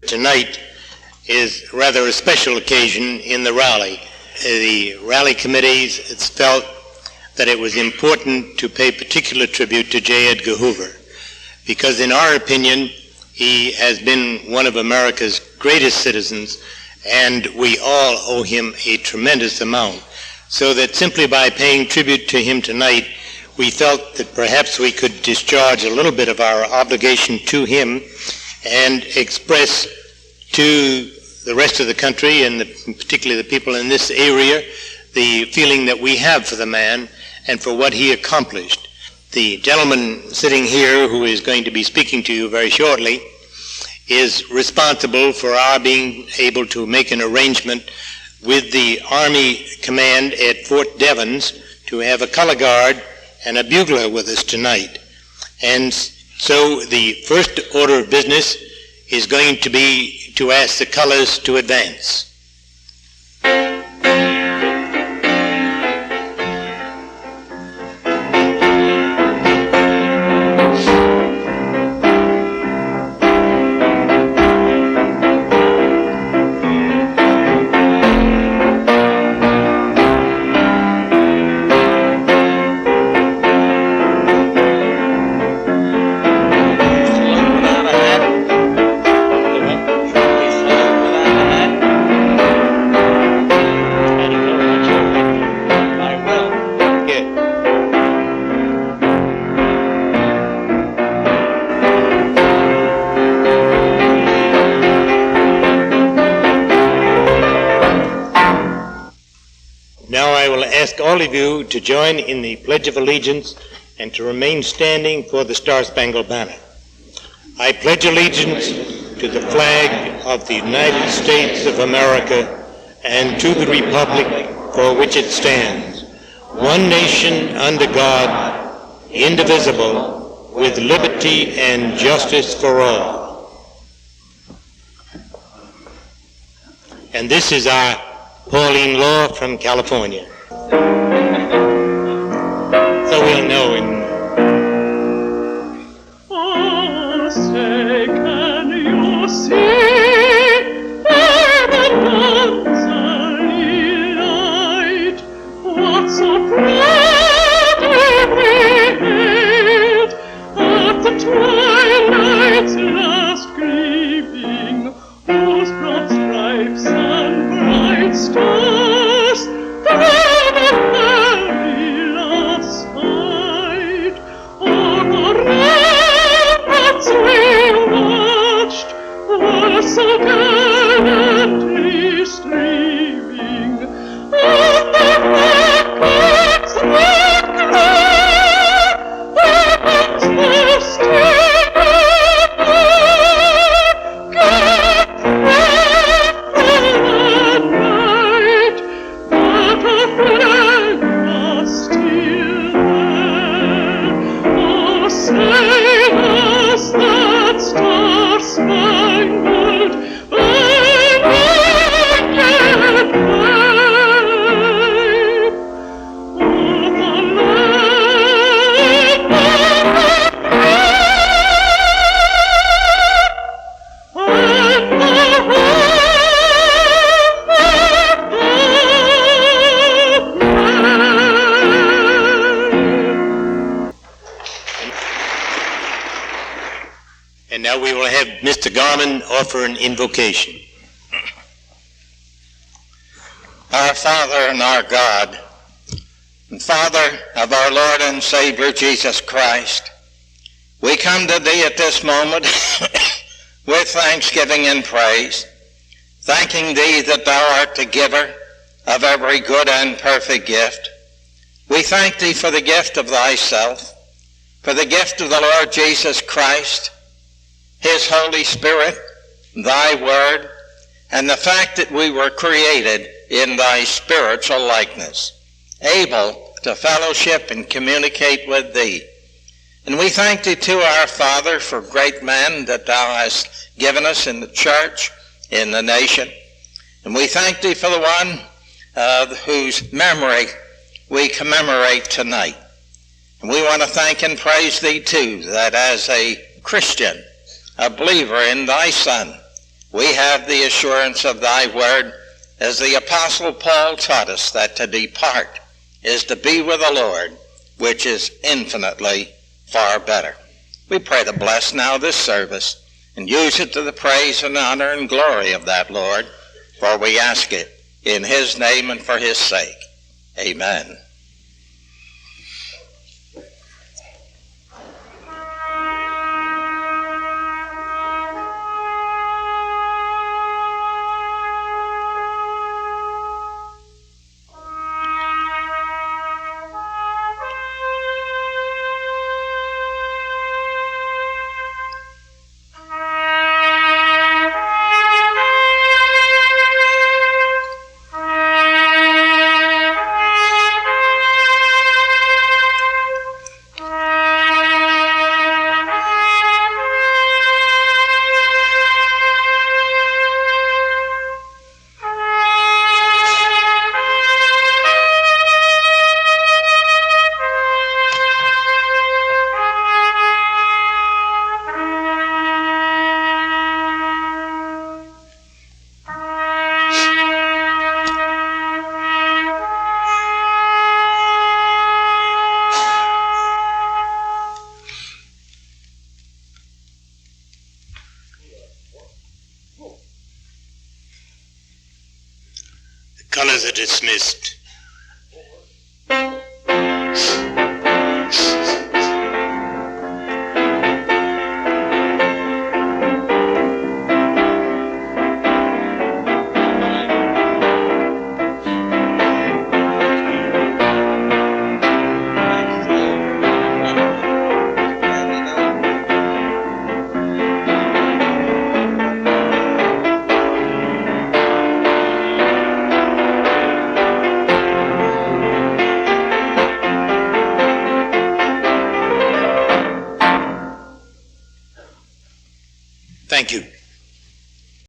Tonight is rather a special occasion in the rally. The rally committees felt that it was important to pay particular tribute to J. Edgar Hoover, because in our opinion, he has been one of America's greatest citizens, and we all owe him a tremendous amount. So that simply by paying tribute to him tonight, we felt that perhaps we could discharge a little bit of our obligation to him and express to the rest of the country, and particularly the people in this area, the feeling that we have for the man and for what he accomplished. The gentleman sitting here, who is going to be speaking to you very shortly, is responsible for our being able to make an arrangement with the Army Command at Fort Devens to have a color guard and a bugler with us tonight. And so the first order of business is going to be to ask the colors to advance. Ask all of you to join in the Pledge of Allegiance and to remain standing for the Star-Spangled Banner. I pledge allegiance to the flag of the United States of America and to the republic for which it stands, one nation under God, indivisible, with liberty and justice for all. And this is our Pauline Law from California. So we'll know in... Oh, say, can you see where the guns are light? What so proudly we hailed at the twilight's last gleaming, whose broad stripes and bright stars the so gallantly streaming, and the rockets that glow against the steaming bar, get and night, but a flame was still there. Oh, sailors, that star-spangled Mr. Garman offer an invocation. Our Father and our God, and Father of our Lord and Savior Jesus Christ, we come to Thee at this moment with thanksgiving and praise, thanking Thee that Thou art the giver of every good and perfect gift. We thank Thee for the gift of Thyself, for the gift of the Lord Jesus Christ, His Holy Spirit, Thy Word, and the fact that we were created in Thy spiritual likeness, able to fellowship and communicate with Thee. And we thank Thee too, our Father, for great men that Thou hast given us in the church, in the nation. And we thank Thee for the one whose memory we commemorate tonight. And we want to thank and praise Thee too, that as a Christian, a believer in Thy Son, we have the assurance of thy word, as the Apostle Paul taught us, that to depart is to be with the Lord, which is infinitely far better. We pray to bless now this service and use it to the praise and honor and glory of that Lord, for we ask it in his name and for his sake. Amen. Colors are dismissed. Thank you.